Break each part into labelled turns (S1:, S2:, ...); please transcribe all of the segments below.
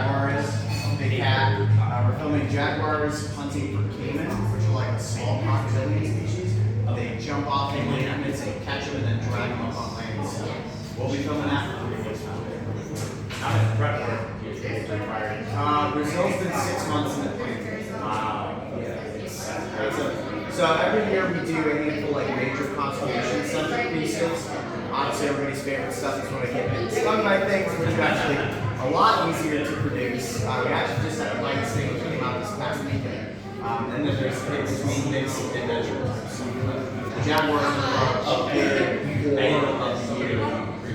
S1: jaguar is. Big cat. We're filming jaguars hunting for caiman, which are like a small crocodilian species. They jump off in lake limits and catch them and then drag them up on land. So we'll be filming that for 3 weeks now.
S2: How much prep work is required?
S1: Brazil's been 6 months in the planting.
S2: Wow.
S1: So every year we do a handful like major conservation centric pieces. Obviously everybody's favorite stuff is when I get stung by things, which are actually a lot easier to produce. We actually just had a light sting that came out this past weekend. And then there's between this and measure. The jaguars are a big war of the year. We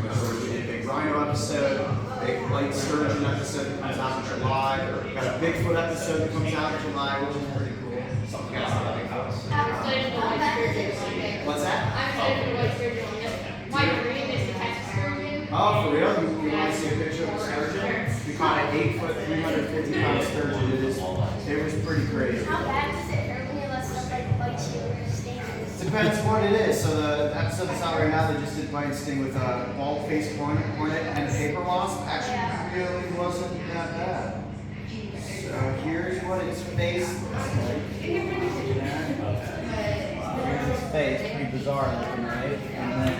S1: did a big rhino episode, big white sturgeon episode that comes out in July. Got a Bigfoot episode that comes out in July, which is pretty cool. Something guys like What's that? Oh, for real? You want to see a picture of a sturgeon? We caught an 8-foot, 350-pound sturgeon. It was pretty crazy.
S3: How bad does it hurt when you let stuff like bite you or sting you?
S1: Depends what it is. So the episode that's out right now, they just did bite and sting with a bald-faced hornet and a paper wasp. Actually, really wasn't that bad. So here's what its face looks like. Here's its face, pretty bizarre looking, right? And then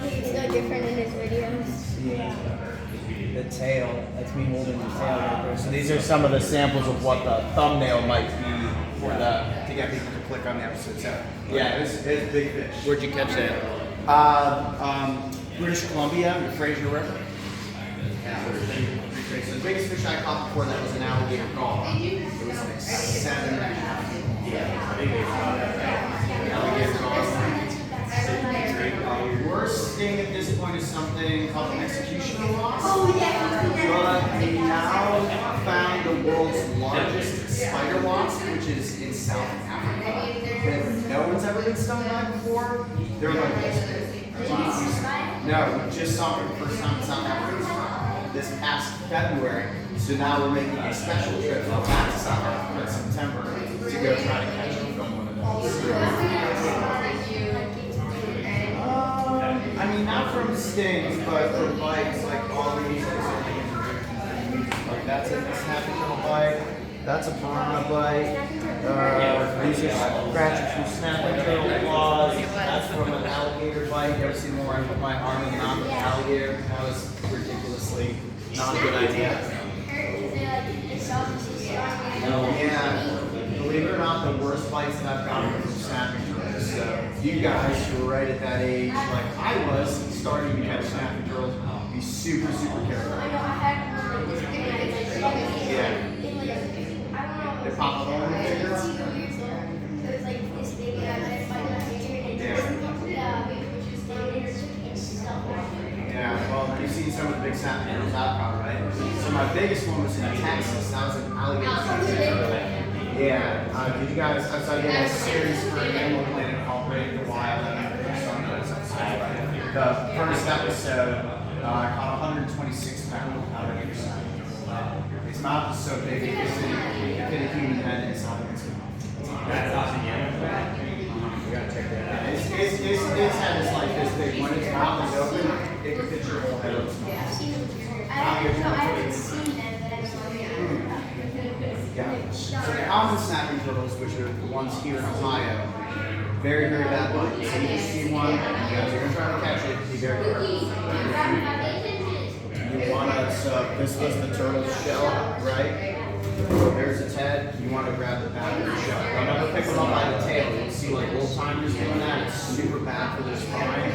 S3: It's no different in his videos.
S1: see the tail. That's me holding the tail right there. So these are some of the samples of what the thumbnail might be for to get people to click on the episode. So yeah, it's big fish.
S2: Where'd you catch that?
S1: British Columbia, the Fraser River. Yeah, so the biggest fish I caught before that was an alligator gall. It was like 7.5.
S2: Yeah, I think they saw that.
S1: Alligator gall. Worst sting at this point is something called an executioner wasp.
S3: Oh, yeah.
S1: But we now found the world's largest spider wasp, which is in South Africa. That no one's ever been stung by before. They're like this big. No, we just saw it for the first time in South Africa this past February. So now we're making a special trip back to South Africa in September to go try to catch and film one of those. I mean, not from stings, but from bites, like all these. Like that's a snapping turtle bite. That's a piranha bite. These are scratches from snapping turtle claws. That's from an alligator bite. You ever seen more? I put my arm in the mouth of an alligator. That was ridiculously not a good idea. Yeah, believe it or not, the worst bites that I've gotten are from snapping turtles. So you guys who are right at that age, like I was, starting to catch snapping turtles, be super, super careful. Yeah. They pop a hole in the finger. Yeah, well, you've seen some of the big snapping turtles I've caught, right? So my biggest one was in Texas. That was an alligator. Yeah, did you guys, I did a series for Animal Planet called Brave the Wild. The first episode, I caught 126-pound alligator snapping turtle. Its mouth is so big, it fit a human head inside of its mouth.
S2: That's awesome. Yeah. We gotta check that out.
S1: Its head is like this big. When its mouth is open, it can fit your whole head open.
S3: I haven't seen them, but I've seen them.
S1: Yeah. So the common snapping turtles, which are the ones here in Ohio, very, very bad bites. So you see one, you guys are going to try to catch it, be very careful. You want to, so this was the turtle's shell, right? There's its head. You want to grab the back of the shell. Don't ever pick them up by the tail. You see like old timers doing that. It's super bad for their spine.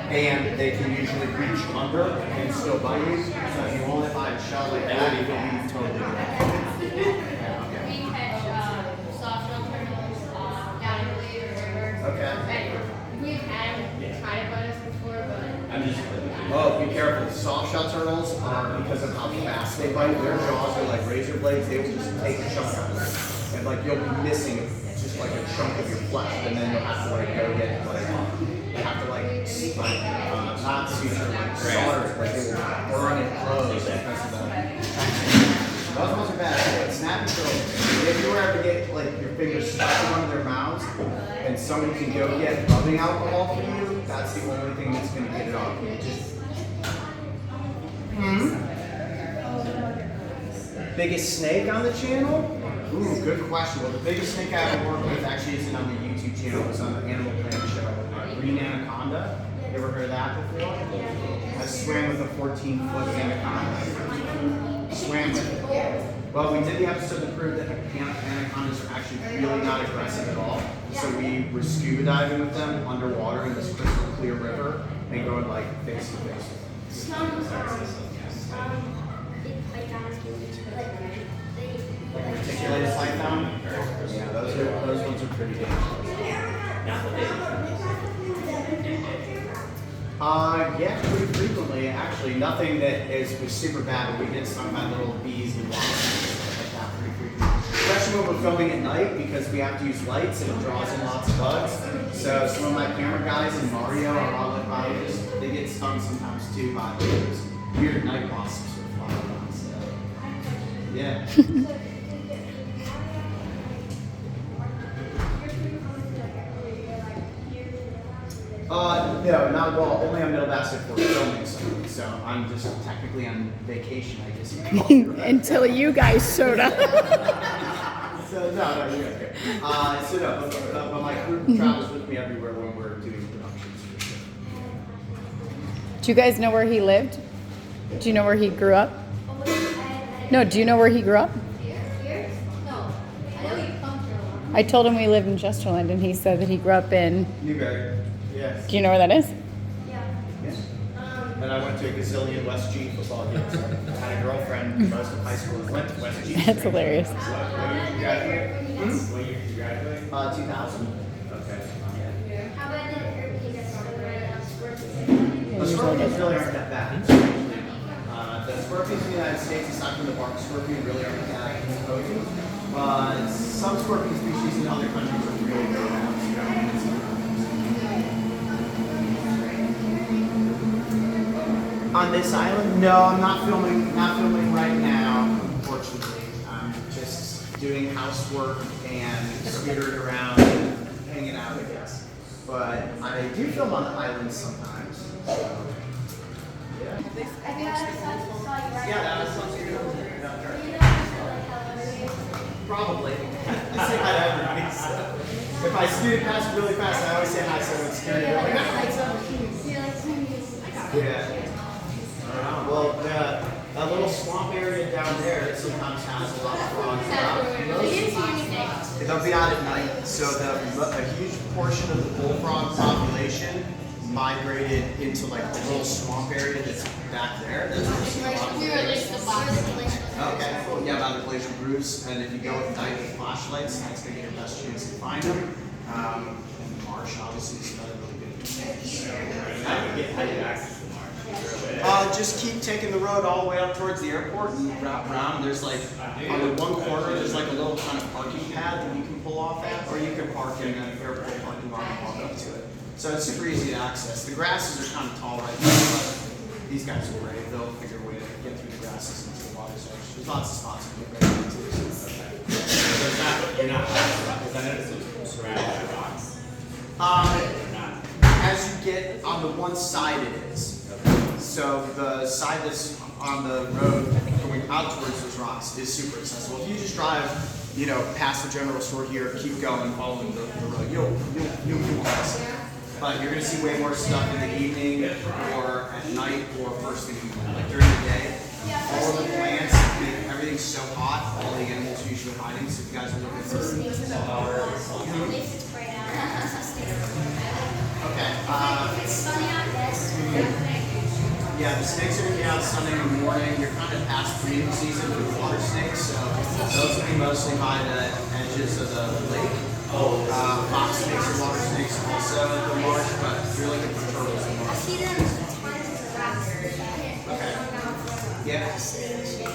S1: And they can usually reach under and still bite you. So if you hold it by a shell like that, you can be totally good.
S4: We catch soft-shell turtles down in the river.
S1: Okay.
S4: And we've had them try to bite us before, but
S2: I'm just.
S1: Oh, be careful. Soft shell turtles are, because of how fast they bite, their jaws are like razor blades. They will just take a chunk out of it. And like you'll be missing just like a chunk of your flesh. And then you'll have to like go get like, you have to not suture, like solder, like it will burn it close because of that. Those ones are bad. But snapping turtles, if you were ever to get like your fingers stuck in one of their mouths and somebody can go get rubbing alcohol for you, that's the only thing that's going to get it off. biggest snake on the channel? Ooh, good question. Well, the biggest snake I ever worked with actually isn't on the YouTube channel. It was on the Animal Planet show. Green anaconda. You ever heard of that before? I swam with a 14-foot anaconda. Swam with it. Well, we did the episode to prove that anacondas are actually really not aggressive at all. So we were scuba diving with them underwater in this crystal clear river and going like face to face with them. Reticulated python? Yeah, those ones are pretty dangerous. Yeah, pretty frequently. Actually, nothing that was super bad, but we get stung by little bees and wasps and stuff like that pretty frequently. Especially when we're filming at night because we have to use lights and it draws in lots of bugs. So some of my camera guys and Mario, our wildlife biologists, they get stung sometimes too by those weird night wasps that fly around. So yeah. No, not at all. Only on Middle Basket for filming something. So I'm just technically on vacation, I guess you call it, right?
S5: Until you guys showed up.
S1: So no, you're okay. But my crew travels with me everywhere when we're doing productions for sure.
S5: Do you guys know where he lived? Do you know where he grew up? No, do you know where he grew up?
S4: Here? No. I know you come here a lot.
S5: I told him we lived in Chesterland, and he said that he grew up in.
S1: Newberry. Yes.
S5: Do you know where that is?
S4: Yeah.
S1: Yes. And I went to a gazillion West G football games. I had a girlfriend most of high school who went to West G.
S5: That's hilarious.
S2: What year did you graduate? What year did you graduate?
S1: 2000.
S2: Okay.
S3: How about the
S1: The scorpions really aren't that bad. The scorpions in the United States, aside from the bark scorpion, really aren't that potent. But some scorpion species in other countries are really, really bad. On this island? No, I'm not filming right now, unfortunately. I'm just doing housework and scootering around and hanging out, I guess. But I do film on the island sometimes. So, yeah. Yeah, that was something probably. I say hi to everybody. So. If I scooted past really fast, I always say hi to someone scooting. They're like, yeah. Well, that little swamp area down there sometimes has a lot of frogs around. They'll be out at night. So a huge portion of the bullfrog population migrated into like the little swamp area that's back there. That's where you see a lot of
S4: We released the box.
S1: Okay, cool. Yeah, by the Glacier Brews. And if you go at night with flashlights, that's going to be your best chance to find them. And the marsh, obviously, is another really good thing.
S2: How do you access the marsh?
S1: Just keep taking the road all the way up towards the airport and wrap around. There's like, on the one corner, there's like a little kind of parking pad that you can pull off at, or you can park in an airport parking lot and walk up to it. So it's super easy to access. The grasses are kind of tall right now, but these guys are brave. They'll figure a way to get through the grasses into the water's edge. There's lots of spots to get right into. So.
S2: You're not because I noticed it's surrounded by rocks.
S1: As you get on the one side, it is. So the side that's on the road going out towards those rocks is super accessible. If you just drive, past the general store here, keep going, following the road, you'll won't miss it. But you're going to see way more stuff in the evening, or at night, or first thing in the morning. Like during the day, all of the plants, everything's so hot, all the animals are usually hiding. So if you guys are looking for okay. Yeah, the snakes are going to be out Sunday in the morning. You're kind of past breeding season for the water snakes, so those will be mostly by the edges of the lake. Fox snakes and water snakes also at the marsh, but you're looking for turtles in marsh. Okay. Yeah. Sure.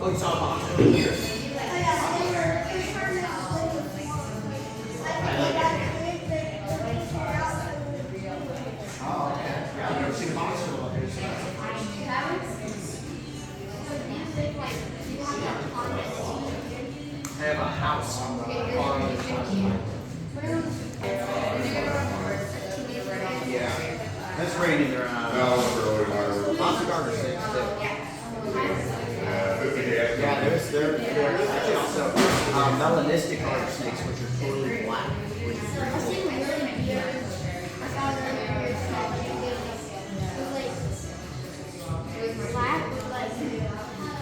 S1: Oh, you saw a box over here. Oh, okay. Yeah, I've never seen a box turtle up here. I have a house on the farm. It's raining there.
S6: No, it's early, Margaret.
S1: Lots of garter snakes too.
S6: Yeah.
S1: Yeah, there's actually also melanistic garter snakes, which are totally black, which is pretty
S3: I
S1: cool.
S3: seen really weird. I saw a really weird small like it was black with like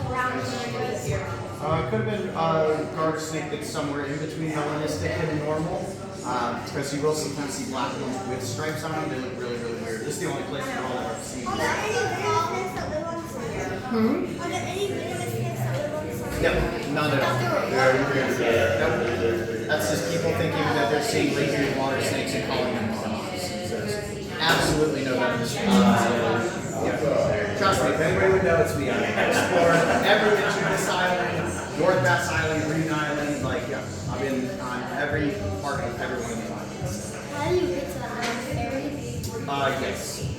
S3: brown stripes.
S1: It could have been a garter snake that's somewhere in between melanistic and normal, because you will sometimes see black ones with stripes on them. They look really, really weird. This is the only place in the world I've ever seen.
S3: Are there any venomous snakes that live on the summer? Are there any venomous snakes that live on the summer?
S1: No, none at all.
S6: Yeah, you can't do that.
S1: That's just people thinking that they're seeing lazy water snakes and calling them monarchs. There's absolutely no venomous snakes. Trust me, if anybody would know, it's me. I've explored every inch of this island, North Bass Island, Green Island, like, yeah, I've been on every part of every one of the islands.
S3: How do you get to the island? Ferry?
S1: Yes.